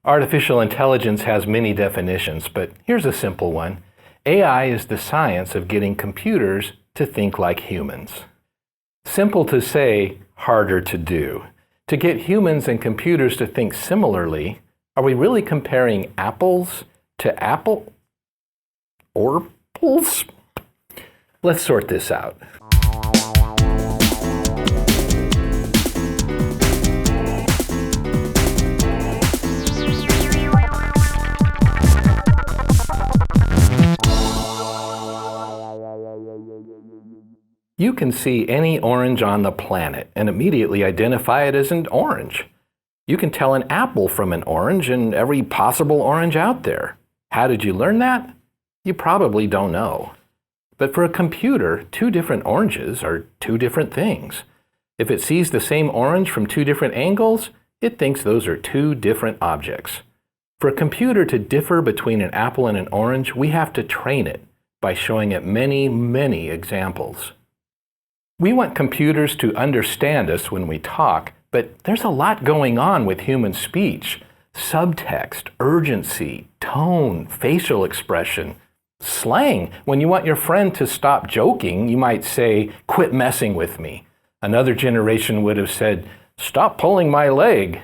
Artificial intelligence has many definitions, but here's a simple one. AI is the science of getting computers to think like humans. Simple to say, harder to do. To get humans and computers to think similarly, are we really comparing apples to apple? Orples? Let's sort this out. You can see any orange on the planet and immediately identify it as an orange. You can tell an apple from an orange and every possible orange out there. How did you learn that? You probably don't know. But for a computer, two different oranges are two different things. If it sees the same orange from two different angles, it thinks those are two different objects. For a computer to differ between an apple and an orange, we have to train it by showing it many, many examples. We want computers to understand us when we talk, but there's a lot going on with human speech. Subtext, urgency, tone, facial expression, slang. When you want your friend to stop joking, you might say, "Quit messing with me." Another generation would have said, "Stop pulling my leg."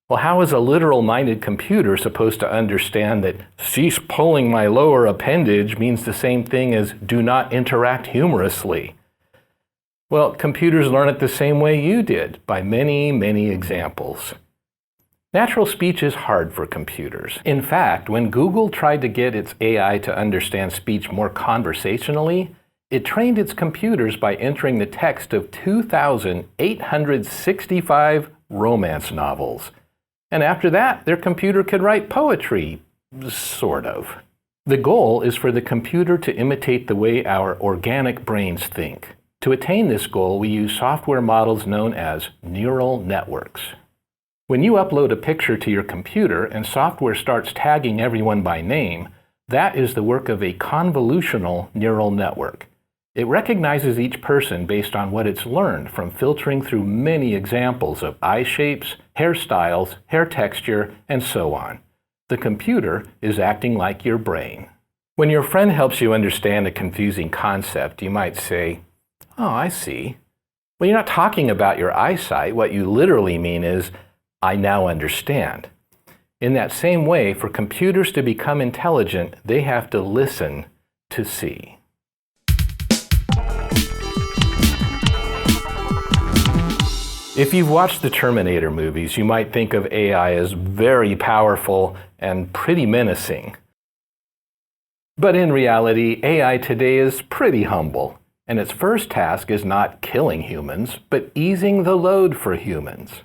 Well, how is a literal-minded computer supposed to understand that "cease pulling my lower appendage" means the same thing as "do not interact humorously"? Well, computers learn it the same way you did, by many, many examples. Natural speech is hard for computers. In fact, when Google tried to get its AI to understand speech more conversationally, it trained its computers by entering the text of 2,865 romance novels. And after that, their computer could write poetry, sort of. The goal is for the computer to imitate the way our organic brains think. To attain this goal, we use software models known as neural networks. When you upload a picture to your computer and software starts tagging everyone by name, that is the work of a convolutional neural network. It recognizes each person based on what it's learned from filtering through many examples of eye shapes, hairstyles, hair texture, and so on. The computer is acting like your brain. When your friend helps you understand a confusing concept, you might say, "Oh, I see." Well, you're not talking about your eyesight. What you literally mean is, "I now understand." In that same way, for computers to become intelligent, they have to listen to see. If you've watched the Terminator movies, you might think of AI as very powerful and pretty menacing. But in reality, AI today is pretty humble. And its first task is not killing humans, but easing the load for humans.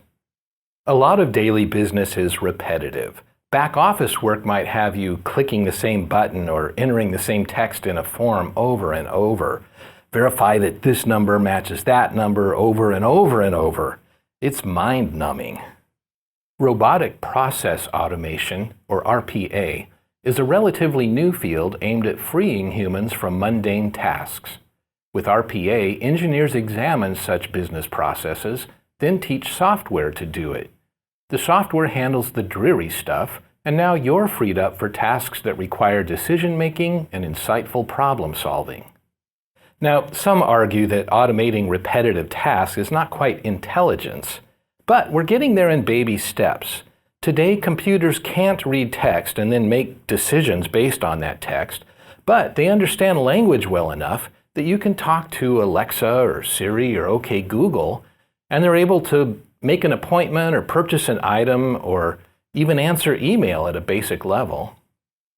A lot of daily business is repetitive. Back office work might have you clicking the same button or entering the same text in a form over and over. Verify that this number matches that number over and over and over. It's mind-numbing. Robotic process automation, or RPA, is a relatively new field aimed at freeing humans from mundane tasks. With RPA, engineers examine such business processes, then teach software to do it. The software handles the dreary stuff, and now you're freed up for tasks that require decision-making and insightful problem-solving. Now, some argue that automating repetitive tasks is not quite intelligence, but we're getting there in baby steps. Today, computers can't read text and then make decisions based on that text, but they understand language well enough that you can talk to Alexa or Siri or OK Google, and they're able to make an appointment or purchase an item or even answer email at a basic level.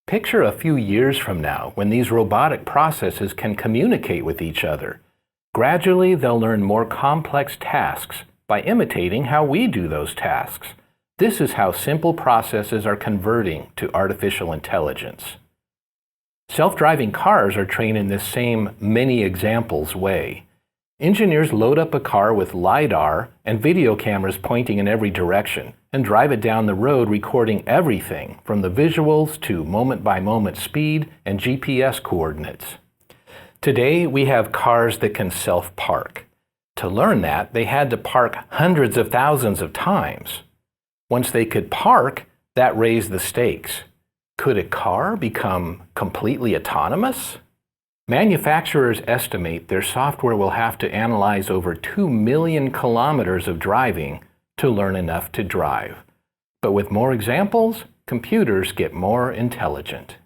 Picture a few years from now when these robotic processes can communicate with each other. Gradually, they'll learn more complex tasks by imitating how we do those tasks. This is how simple processes are converting to artificial intelligence. Self-driving cars are trained in this same many examples way. Engineers load up a car with LiDAR and video cameras pointing in every direction and drive it down the road recording everything from the visuals to moment-by-moment speed and GPS coordinates. Today, we have cars that can self-park. To learn that, they had to park hundreds of thousands of times. Once they could park, That raised the stakes. Could a car become completely autonomous? Manufacturers estimate their software will have to analyze over 2 million kilometers of driving to learn enough to drive. But with more examples, computers get more intelligent.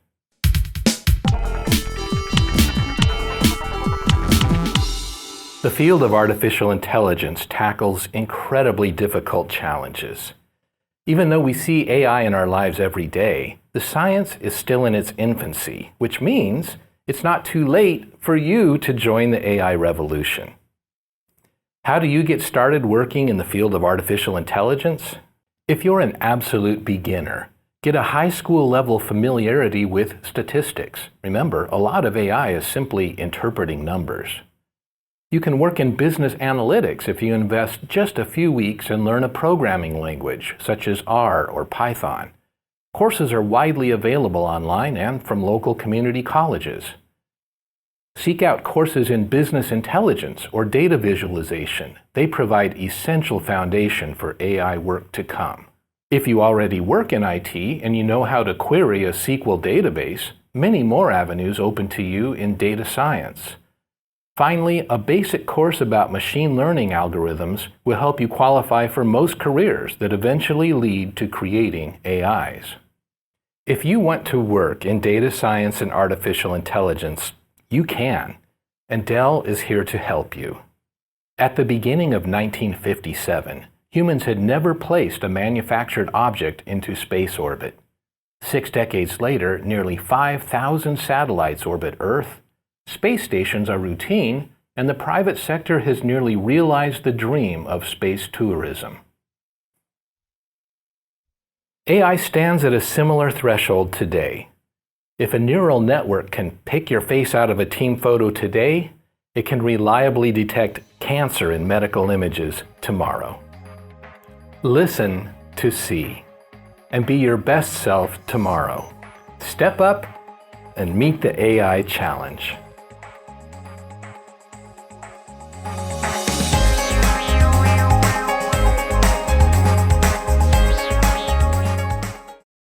The field of artificial intelligence tackles incredibly difficult challenges. Even though we see AI in our lives every day, the science is still in its infancy, which means it's not too late for you to join the AI revolution. How do you get started working in the field of artificial intelligence? If you're an absolute beginner, get a high school level familiarity with statistics. Remember, a lot of AI is simply interpreting numbers. You can work in business analytics if you invest just a few weeks and learn a programming language, such as R or Python. Courses are widely available online and from local community colleges. Seek out courses in business intelligence or data visualization. They provide essential foundation for AI work to come. If you already work in IT and you know how to query a SQL database, many more avenues open to you in data science. Finally, a basic course about machine learning algorithms will help you qualify for most careers that eventually lead to creating AIs. If you want to work in data science and artificial intelligence, you can, and Dell is here to help you. At the beginning of 1957, humans had never placed a manufactured object into space orbit. 6 decades later, nearly 5,000 satellites orbit Earth. Space stations are routine, and the private sector has nearly realized the dream of space tourism. AI stands at a similar threshold today. If a neural network can pick your face out of a team photo today, it can reliably detect cancer in medical images tomorrow. Listen to see, and be your best self tomorrow. Step up and meet the AI challenge.